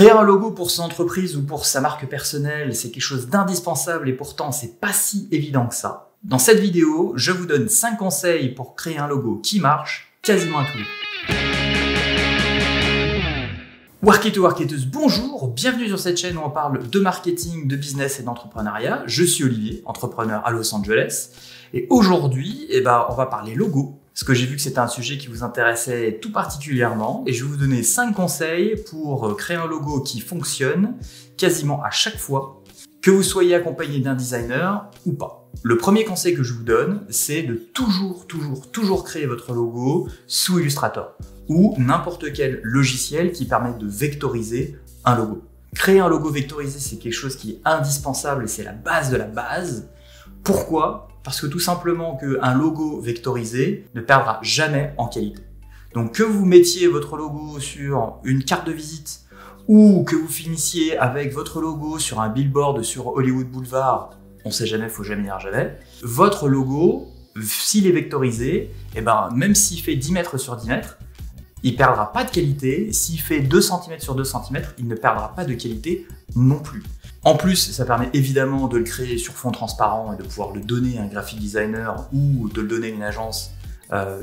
Créer un logo pour son entreprise ou pour sa marque personnelle, c'est quelque chose d'indispensable et pourtant c'est pas si évident que ça. Dans cette vidéo, je vous donne 5 conseils pour créer un logo qui marche quasiment à tous les coups. Worketo, worketeuse, bonjour, bienvenue sur cette chaîne où on parle de marketing, de business et d'entrepreneuriat. Je suis Olivier, entrepreneur à Los Angeles. Et aujourd'hui, on va parler logo. Parce que j'ai vu que c'était un sujet qui vous intéressait tout particulièrement. Et je vais vous donner 5 conseils pour créer un logo qui fonctionne quasiment à chaque fois, que vous soyez accompagné d'un designer ou pas. Le premier conseil que je vous donne, c'est de toujours créer votre logo sous Illustrator ou n'importe quel logiciel qui permet de vectoriser un logo. Créer un logo vectorisé, c'est quelque chose qui est indispensable et c'est la base de la base. Pourquoi ? Parce que tout simplement qu'un logo vectorisé ne perdra jamais en qualité. Donc que vous mettiez votre logo sur une carte de visite ou que vous finissiez avec votre logo sur un billboard sur Hollywood Boulevard, on sait jamais, faut jamais dire jamais, votre logo, s'il est vectorisé, même s'il fait 10 mètres sur 10 mètres, il ne perdra pas de qualité. S'il fait 2 cm sur 2 cm, il ne perdra pas de qualité non plus. En plus, ça permet évidemment de le créer sur fond transparent et de pouvoir le donner à un graphic designer ou de le donner à une agence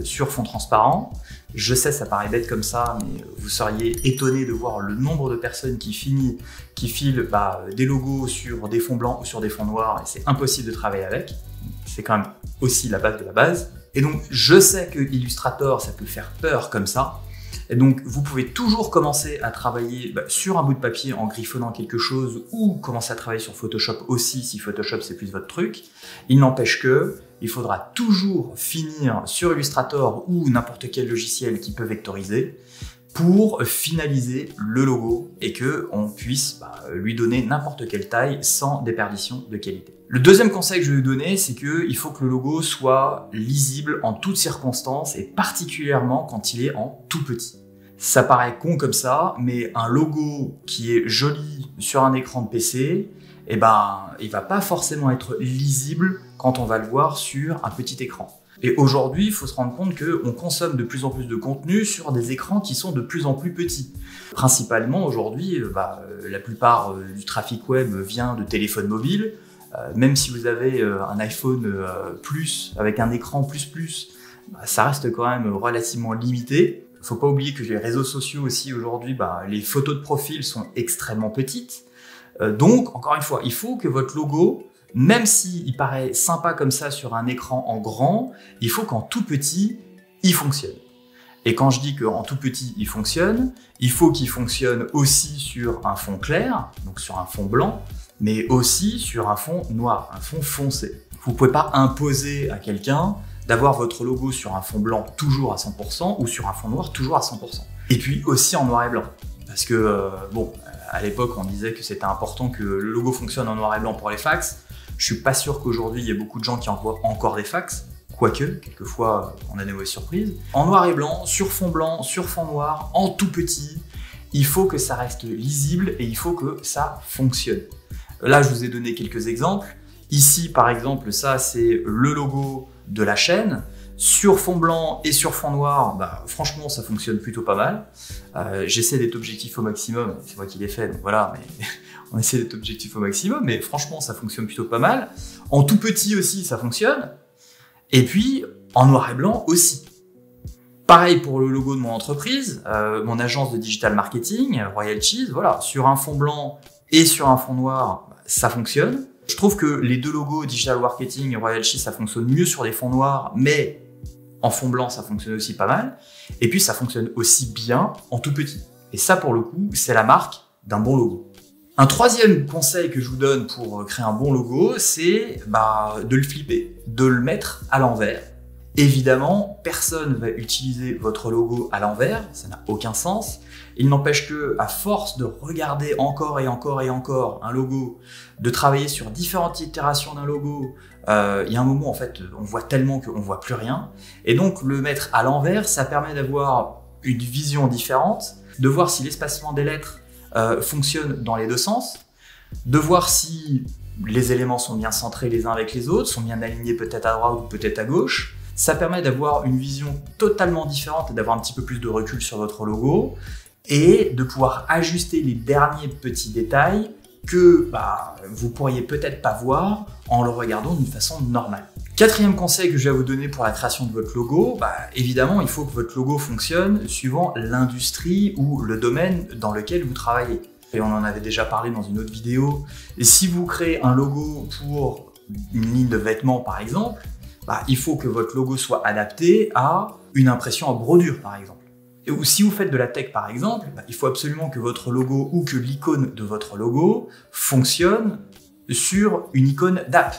sur fond transparent. Je sais, ça paraît bête comme ça, mais vous seriez étonné de voir le nombre de personnes qui filent des logos sur des fonds blancs ou sur des fonds noirs et c'est impossible de travailler avec. C'est quand même aussi la base de la base. Et donc, je sais que Illustrator, ça peut faire peur comme ça. Et donc, vous pouvez toujours commencer à travailler sur un bout de papier en griffonnant quelque chose ou commencer à travailler sur Photoshop aussi, si Photoshop c'est plus votre truc. Il n'empêche que il faudra toujours finir sur Illustrator ou n'importe quel logiciel qui peut vectoriser pour finaliser le logo et qu'on puisse lui donner n'importe quelle taille sans déperdition de qualité. Le deuxième conseil que je vais vous donner, c'est qu'il faut que le logo soit lisible en toutes circonstances et particulièrement quand il est en tout petit. Ça paraît con comme ça, mais un logo qui est joli sur un écran de PC, il va pas forcément être lisible quand on va le voir sur un petit écran. Et aujourd'hui, il faut se rendre compte qu'on consomme de plus en plus de contenu sur des écrans qui sont de plus en plus petits. Principalement aujourd'hui, la plupart du trafic web vient de téléphones mobiles. Même si vous avez un iPhone Plus avec un écran plus, ça reste quand même relativement limité. Il ne faut pas oublier que les réseaux sociaux aussi aujourd'hui, les photos de profil sont extrêmement petites. Donc, encore une fois, il faut que votre logo, même s'il paraît sympa comme ça sur un écran en grand, il faut qu'en tout petit, il fonctionne. Et quand je dis qu'en tout petit, il faut qu'il fonctionne aussi sur un fond clair, donc sur un fond blanc, mais aussi sur un fond noir, un fond foncé. Vous ne pouvez pas imposer à quelqu'un d'avoir votre logo sur un fond blanc toujours à 100% ou sur un fond noir toujours à 100%. Et puis aussi en noir et blanc. Parce que, à l'époque, on disait que c'était important que le logo fonctionne en noir et blanc pour les fax. Je suis pas sûr qu'aujourd'hui, il y ait beaucoup de gens qui envoient encore des fax. Quoique, quelquefois, on a des mauvaises surprises. En noir et blanc, sur fond noir, en tout petit, il faut que ça reste lisible et il faut que ça fonctionne. Là, je vous ai donné quelques exemples. Ici, par exemple, ça, c'est le logo de la chaîne. Sur fond blanc et sur fond noir, franchement, ça fonctionne plutôt pas mal. J'essaie d'être objectif au maximum. C'est moi qui l'ai fait, donc voilà. Mais on essaie d'être objectif au maximum, mais franchement, ça fonctionne plutôt pas mal. En tout petit aussi, ça fonctionne. Et puis, en noir et blanc aussi. Pareil pour le logo de mon entreprise, mon agence de digital marketing, Royal Cheese, voilà. Sur un fond blanc et sur un fond noir, ça fonctionne. Je trouve que les deux logos, Digital Marketing et Royal Cheese, ça fonctionne mieux sur des fonds noirs, mais en fond blanc, ça fonctionne aussi pas mal. Et puis, ça fonctionne aussi bien en tout petit. Et ça, pour le coup, c'est la marque d'un bon logo. Un troisième conseil que je vous donne pour créer un bon logo, c'est de le flipper, de le mettre à l'envers. Évidemment, personne ne va utiliser votre logo à l'envers, ça n'a aucun sens. Il n'empêche que, à force de regarder encore et encore un logo, de travailler sur différentes itérations d'un logo, il y a un moment, en fait, on voit tellement qu'on ne voit plus rien. Et donc, le mettre à l'envers, ça permet d'avoir une vision différente, de voir si l'espacement des lettres fonctionne dans les deux sens, de voir si les éléments sont bien centrés les uns avec les autres, sont bien alignés peut-être à droite ou peut-être à gauche. Ça permet d'avoir une vision totalement différente et d'avoir un petit peu plus de recul sur votre logo. et de pouvoir ajuster les derniers petits détails que vous pourriez peut-être pas voir en le regardant d'une façon normale. Quatrième conseil que je vais vous donner pour la création de votre logo, évidemment, il faut que votre logo fonctionne suivant l'industrie ou le domaine dans lequel vous travaillez. Et on en avait déjà parlé dans une autre vidéo. Et si vous créez un logo pour une ligne de vêtements, par exemple, il faut que votre logo soit adapté à une impression en brodure, par exemple. Ou si vous faites de la tech, par exemple, il faut absolument que votre logo ou que l'icône de votre logo fonctionne sur une icône d'app.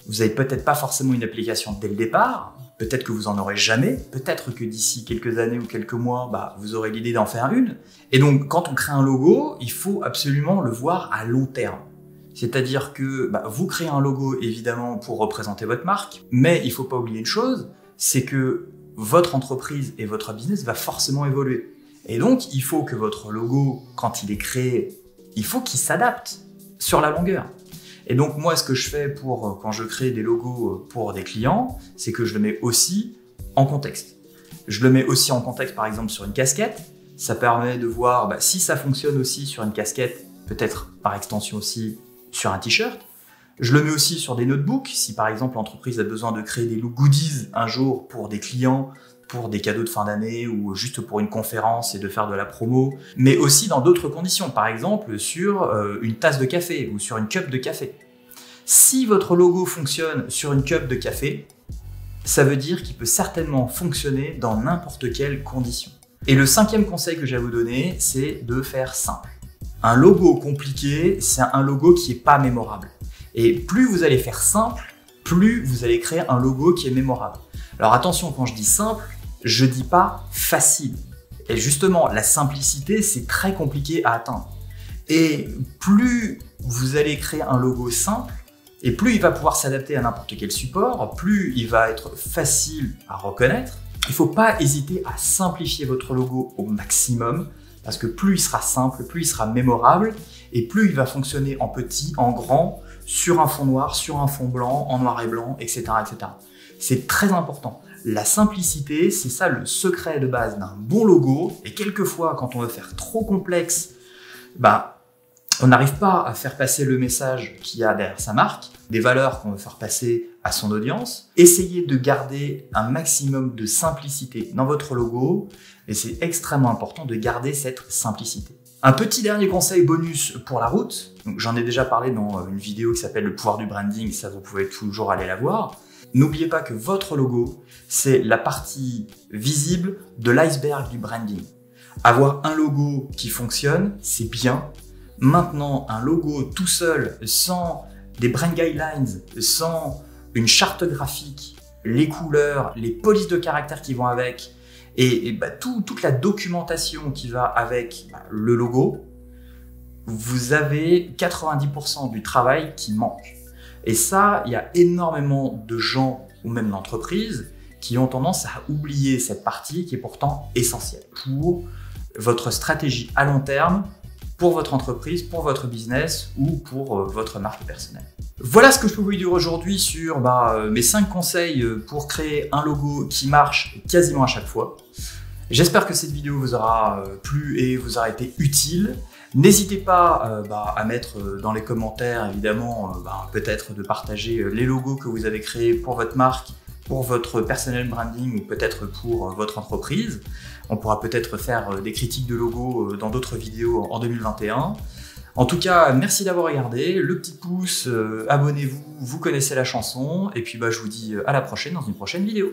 Vous n'avez peut-être pas forcément une application dès le départ, peut-être que vous en aurez jamais, peut-être que d'ici quelques années ou quelques mois, vous aurez l'idée d'en faire une. Et donc, quand on crée un logo, il faut absolument le voir à long terme. C'est-à-dire que vous créez un logo, évidemment, pour représenter votre marque, mais il ne faut pas oublier une chose, c'est que votre entreprise et votre business va forcément évoluer. Et donc, il faut que votre logo, quand il est créé, il faut qu'il s'adapte sur la longueur. Et donc, moi, ce que je fais quand je crée des logos pour des clients, c'est que je le mets aussi en contexte. Je le mets aussi en contexte, par exemple, sur une casquette. Ça permet de voir si ça fonctionne aussi sur une casquette, peut-être par extension aussi sur un t-shirt. Je le mets aussi sur des notebooks. Si par exemple l'entreprise a besoin de créer des goodies un jour pour des clients, pour des cadeaux de fin d'année ou juste pour une conférence et de faire de la promo, mais aussi dans d'autres conditions, par exemple sur une tasse de café ou sur une cup de café. Si votre logo fonctionne sur une cup de café, ça veut dire qu'il peut certainement fonctionner dans n'importe quelle condition. Et le cinquième conseil que j'ai à vous donner, c'est de faire simple. Un logo compliqué, c'est un logo qui n'est pas mémorable. Et plus vous allez faire simple, plus vous allez créer un logo qui est mémorable. Alors attention, quand je dis simple, je dis pas facile. Et justement, la simplicité, c'est très compliqué à atteindre. Et plus vous allez créer un logo simple, et plus il va pouvoir s'adapter à n'importe quel support, plus il va être facile à reconnaître. Il ne faut pas hésiter à simplifier votre logo au maximum, parce que plus il sera simple, plus il sera mémorable, et plus il va fonctionner en petit, en grand, sur un fond noir, sur un fond blanc, en noir et blanc, etc. etc. C'est très important. La simplicité, c'est ça le secret de base d'un bon logo, et quelquefois, quand on veut faire trop complexe, on n'arrive pas à faire passer le message qu'il y a derrière sa marque, des valeurs qu'on veut faire passer à son audience. Essayez de garder un maximum de simplicité dans votre logo, et c'est extrêmement important de garder cette simplicité. Un petit dernier conseil bonus pour la route, j'en ai déjà parlé dans une vidéo qui s'appelle le pouvoir du branding, ça vous pouvez toujours aller la voir. N'oubliez pas que votre logo, c'est la partie visible de l'iceberg du branding. Avoir un logo qui fonctionne, c'est bien. Maintenant, un logo tout seul, sans des brand guidelines, sans une charte graphique, les couleurs, les polices de caractères qui vont avec, et toute la documentation qui va avec le logo, vous avez 90% du travail qui manque. Et ça, il y a énormément de gens, ou même d'entreprises, qui ont tendance à oublier cette partie qui est pourtant essentielle pour votre stratégie à long terme, pour votre entreprise, pour votre business ou pour votre marque personnelle. Voilà ce que je peux vous dire aujourd'hui sur mes 5 conseils pour créer un logo qui marche quasiment à chaque fois. J'espère que cette vidéo vous aura plu et vous aura été utile. N'hésitez pas à mettre dans les commentaires, évidemment, peut-être de partager les logos que vous avez créés pour votre marque, pour votre personnel branding ou peut-être pour votre entreprise. On pourra peut-être faire des critiques de logos dans d'autres vidéos en 2021. En tout cas, merci d'avoir regardé, le petit pouce, abonnez-vous, vous connaissez la chanson, et puis je vous dis à la prochaine dans une prochaine vidéo.